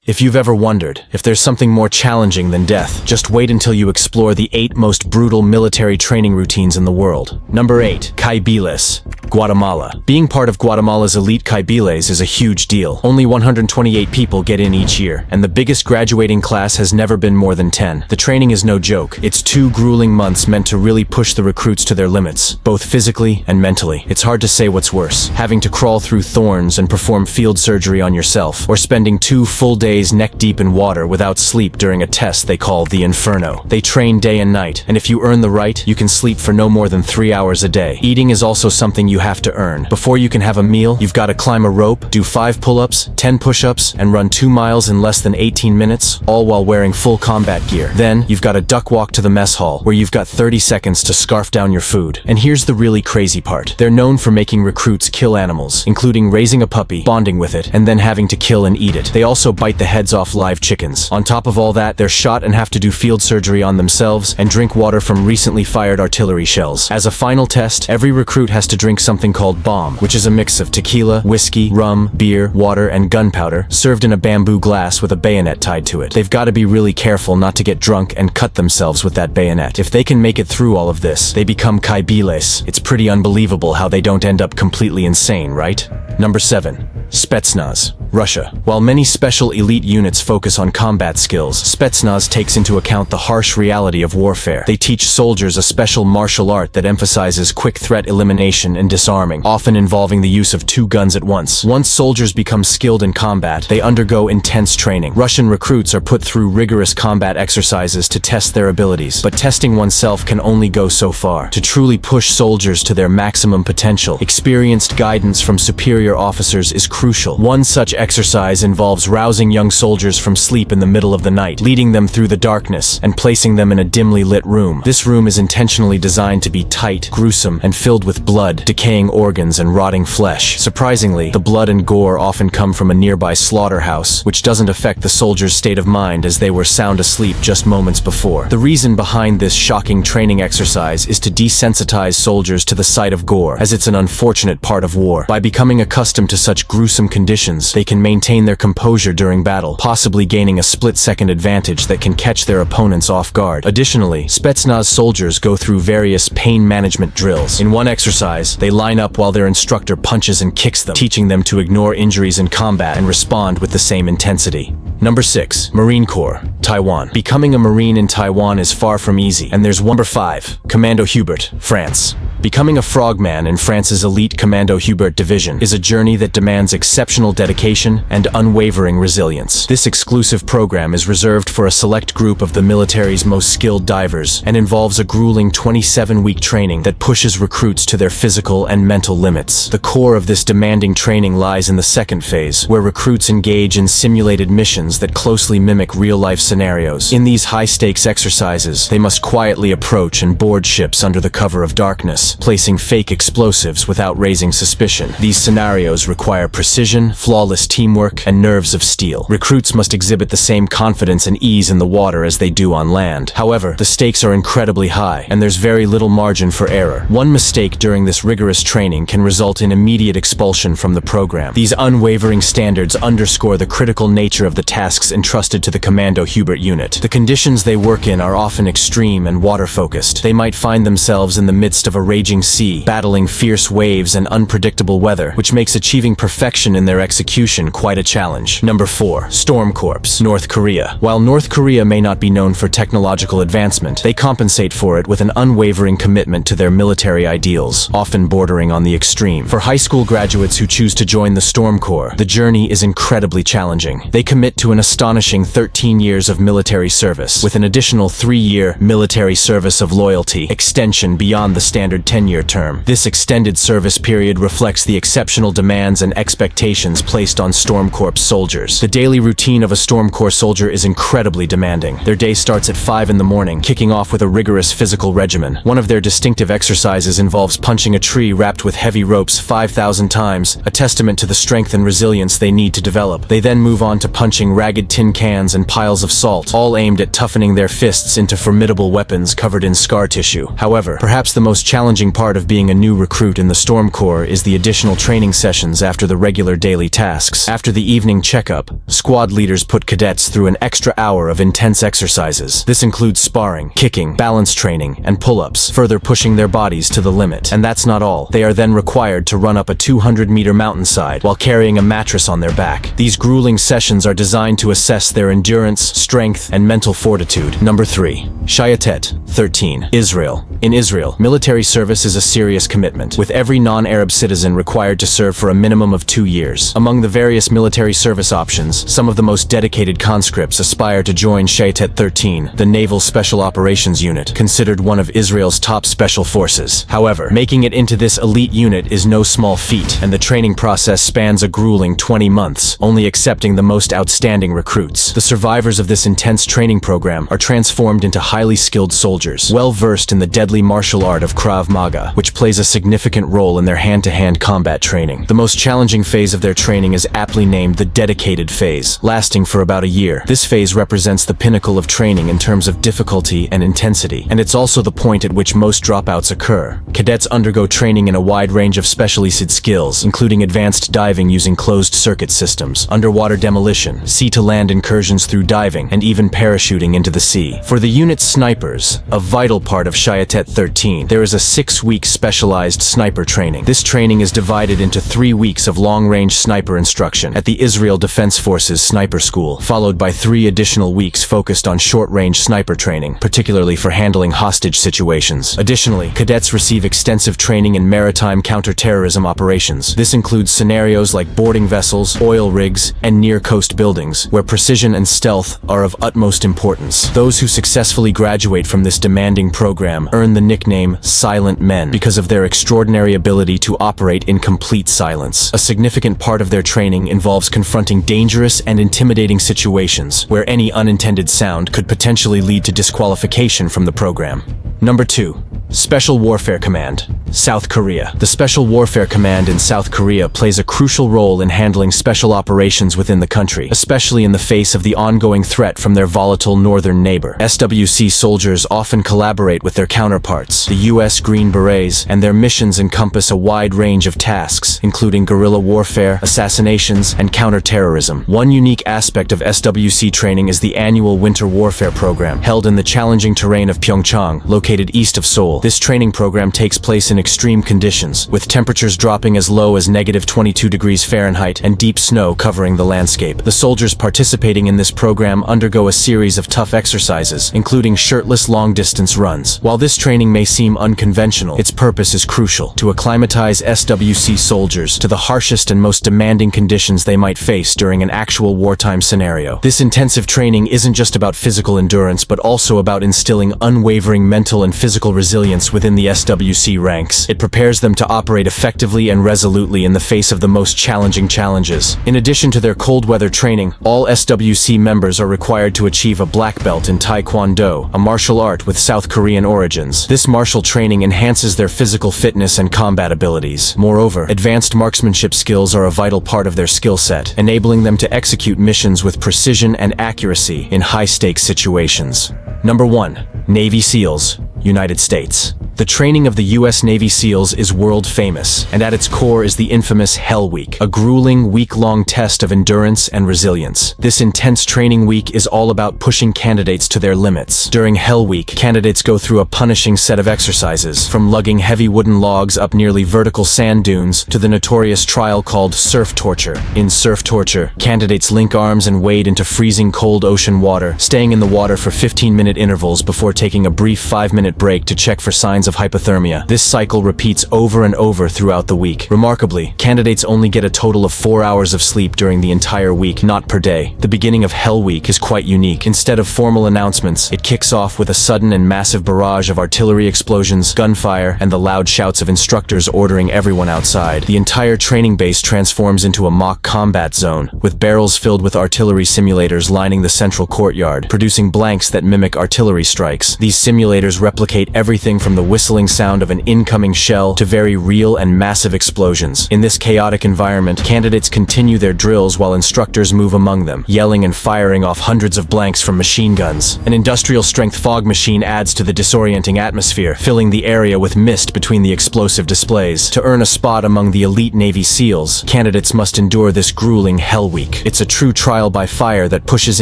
If you've ever wondered if there's something more challenging than death, just wait until you explore the 8 most brutal military training routines in the world. Number 8. Kaibiles, Guatemala. Being part of Guatemala's elite Kaibiles is a huge deal. Only 128 people get in each year, and the biggest graduating class has never been more than 10. The training is no joke. It's 2 grueling months meant to really push the recruits to their limits, both physically and mentally. It's hard to say what's worse, having to crawl through thorns and perform field surgery on yourself, or spending 2 full days neck deep in water without sleep during a test they call the Inferno. They train day and night, and if you earn the right, you can sleep for no more than 3 hours a day. Eating is also something you have to earn. Before you can have a meal, you've got to climb a rope, do 5 pull-ups, 10 push-ups, and run 2 miles in less than 18 minutes, all while wearing full combat gear. Then, you've got to duck walk to the mess hall, where you've got 30 seconds to scarf down your food. And here's the really crazy part. They're known for making recruits kill animals, including raising a puppy, bonding with it, and then having to kill and eat it. They also bite the heads off live chickens. On top of all that, they're shot and have to do field surgery on themselves and drink water from recently fired artillery shells. As a final test, every recruit has to drink something called bomb, which is a mix of tequila, whiskey, rum, beer, water, and gunpowder, served in a bamboo glass with a bayonet tied to it. They've got to be really careful not to get drunk and cut themselves with that bayonet. If they can make it through all of this, they become Kaibiles. It's pretty unbelievable how they don't end up completely insane, right? Number 7. Spetznaz Russia. While many special elite units focus on combat skills, Spetsnaz takes into account the harsh reality of warfare. They teach soldiers a special martial art that emphasizes quick threat elimination and disarming, often involving the use of 2 guns at once. Once soldiers become skilled in combat, they undergo intense training. Russian recruits are put through rigorous combat exercises to test their abilities, but testing oneself can only go so far. To truly push soldiers to their maximum potential, experienced guidance from superior officers is crucial. One such exercise involves rousing young soldiers from sleep in the middle of the night, leading them through the darkness, and placing them in a dimly lit room. This room is intentionally designed to be tight, gruesome, and filled with blood, decaying organs, and rotting flesh. Surprisingly, the blood and gore often come from a nearby slaughterhouse, which doesn't affect the soldiers' state of mind as they were sound asleep just moments before. The reason behind this shocking training exercise is to desensitize soldiers to the sight of gore, as it's an unfortunate part of war. By becoming accustomed to such gruesome conditions, they can maintain their composure during battle, possibly gaining a split-second advantage that can catch their opponents off guard. Additionally, Spetsnaz soldiers go through various pain management drills. In one exercise, they line up while their instructor punches and kicks them, teaching them to ignore injuries in combat and respond with the same intensity. Number 6. Marine Corps, Taiwan. Becoming a Marine in Taiwan is far from easy, and there's Number 5. Commando Hubert, France. Becoming a frogman in France's elite Commando Hubert division is a journey that demands exceptional dedication and unwavering resilience. This exclusive program is reserved for a select group of the military's most skilled divers and involves a grueling 27-week training that pushes recruits to their physical and mental limits. The core of this demanding training lies in the second phase, where recruits engage in simulated missions that closely mimic real-life scenarios. In these high-stakes exercises, they must quietly approach and board ships under the cover of darkness, placing fake explosives without raising suspicion. These scenarios require precision, flawless teamwork, and nerves of steel. Recruits must exhibit the same confidence and ease in the water as they do on land. However, the stakes are incredibly high, and there's very little margin for error. One mistake during this rigorous training can result in immediate expulsion from the program. These unwavering standards underscore the critical nature of the tasks entrusted to the Commando Hubert unit. The conditions they work in are often extreme and water-focused. They might find themselves in the midst of a raging sea, battling fierce waves and unpredictable weather, which makes achieving perfection in their execution quite a challenge. Number 4. Storm Corps, North Korea. While North Korea may not be known for technological advancement, they compensate for it with an unwavering commitment to their military ideals, often bordering on the extreme. For high school graduates who choose to join the Storm Corps, the journey is incredibly challenging. They commit to an astonishing 13 years of military service, with an additional 3-year military service of loyalty extension beyond the standard 10-year term. This extended service period reflects the exceptional demands and expectations placed on Storm Corps soldiers. The daily routine of a Storm Corps soldier is incredibly demanding. Their day starts at 5 in the morning, kicking off with a rigorous physical regimen. One of their distinctive exercises involves punching a tree wrapped with heavy ropes 5,000 times, a testament to the strength and resilience they need to develop. They then move on to punching ragged tin cans and piles of salt, all aimed at toughening their fists into formidable weapons covered in scar tissue. However, perhaps the most challenging part of being a new recruit in the Storm Corps is the additional training sessions after the regular daily tasks. After the evening checkup, squad leaders put cadets through an extra hour of intense exercises. This includes sparring, kicking, balance training, and pull-ups, further pushing their bodies to the limit. And that's not all. They are then required to run up a 200-meter mountainside while carrying a mattress on their back. These grueling sessions are designed to assess their endurance, strength, and mental fortitude. Number 3. Shayetet, 13. Israel. In Israel, military service is a serious commitment, with every non-Arab citizen required to serve for a minimum of 2 years. Among the various military service options, some of the most dedicated conscripts aspire to join Shayetet 13, the Naval Special Operations Unit, considered one of Israel's top special forces. However, making it into this elite unit is no small feat, and the training process spans a grueling 20 months, only accepting the most outstanding recruits. The survivors of this intense training program are transformed into highly skilled soldiers, well-versed in the deadly martial art of Krav Maga, which plays a significant role in their hand-to-hand combat training. The most challenging phase of their training is aptly named the dedicated phase, lasting for about a year. This phase represents the pinnacle of training in terms of difficulty and intensity, and it's also the point at which most dropouts occur. Cadets undergo training in a wide range of specialized skills, including advanced diving using closed-circuit systems, underwater demolition, sea-to-land incursions through diving, and even parachuting into the sea. For the unit's snipers, a vital part of Shayetet 13, there is a 6-week specialized sniper training. This training is divided into 3 weeks of long-range sniper instruction at the Israel Defense Forces Sniper School, followed by 3 additional weeks focused on short-range sniper training, particularly for handling hostage situations. Additionally, cadets receive extensive training in maritime counter-terrorism operations. This includes scenarios like boarding vessels, oil rigs, and near-coast buildings, where precision and stealth are of utmost importance. Those who successfully graduate from this demanding program earn the nickname Silent Men because of their extraordinary ability to operate in complete silence. A significant part of their training involves confronting dangerous and intimidating situations where any unintended sound could potentially lead to disqualification from the program. Number 2. Special Warfare Command, South Korea. The Special Warfare Command in South Korea plays a crucial role in handling special operations within the country, especially in the face of the ongoing threat from their volatile northern neighbor. SWC soldiers often collaborate with their counterparts, the U.S. Green Berets, and their missions encompass a wide range of tasks, including guerrilla warfare, assassinations, and counter-terrorism. One unique aspect of SWC training is the annual Winter Warfare Program, held in the challenging terrain of Pyeongchang, located east of Seoul. This training program takes place in extreme conditions, with temperatures dropping as low as -22 degrees Fahrenheit and deep snow covering the landscape. The soldiers participating in this program undergo a series of tough exercises, including shirtless long-distance runs. While this training may seem unconventional, its purpose is crucial: to acclimatize SWC soldiers to the harshest and most demanding conditions they might face during an actual wartime scenario. This intensive training isn't just about physical endurance, but also about instilling unwavering mental and physical resilience within the SWC ranks. It prepares them to operate effectively and resolutely in the face of the most challenging challenges. In addition to their cold weather training, all SWC members are required to achieve a black belt in Taekwondo, a martial art with South Korean origins. This martial training enhances their physical fitness and combat abilities. Moreover, advanced marksmanship skills are a vital part of their skill set, enabling them to execute missions with precision and accuracy in high-stakes situations. Number 1. Navy SEALs, United States. The training of the U.S. Navy SEALs is world famous, and at its core is the infamous Hell Week, a grueling, week-long test of endurance and resilience. This intense training week is all about pushing candidates to their limits. During Hell Week, candidates go through a punishing set of exercises, from lugging heavy wooden logs up nearly vertical sand dunes to the notorious trial called surf torture. In surf torture, candidates link arms and wade into freezing cold ocean water, staying in the water for 15-minute intervals before taking a brief 5-minute break to check for signs of hypothermia. This cycle repeats over and over throughout the week. Remarkably, candidates only get a total of 4 hours of sleep during the entire week, not per day. The beginning of Hell Week is quite unique. Instead of formal announcements, it kicks off with a sudden and massive barrage of artillery explosions, gunfire, and the loud shouts of instructors ordering everyone outside. The entire training base transforms into a mock combat zone, with barrels filled with artillery simulators lining the central courtyard, producing blanks that mimic artillery strikes. These simulators replicate everything from the whistling sound of an incoming shell to very real and massive explosions. In this chaotic environment, candidates continue their drills while instructors move among them, yelling and firing off hundreds of blanks from machine guns. An industrial-strength fog machine adds to the disorienting atmosphere, filling the area with mist between the explosive displays. To earn a spot among the elite Navy SEALs, candidates must endure this grueling Hell Week. It's a true trial by fire that pushes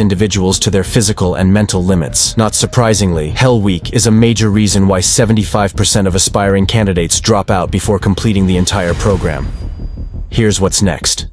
individuals to their physical and mental limits. Not surprisingly, Hell Week is a major reason why 75% of aspiring candidates drop out before completing the entire program. Here's what's next.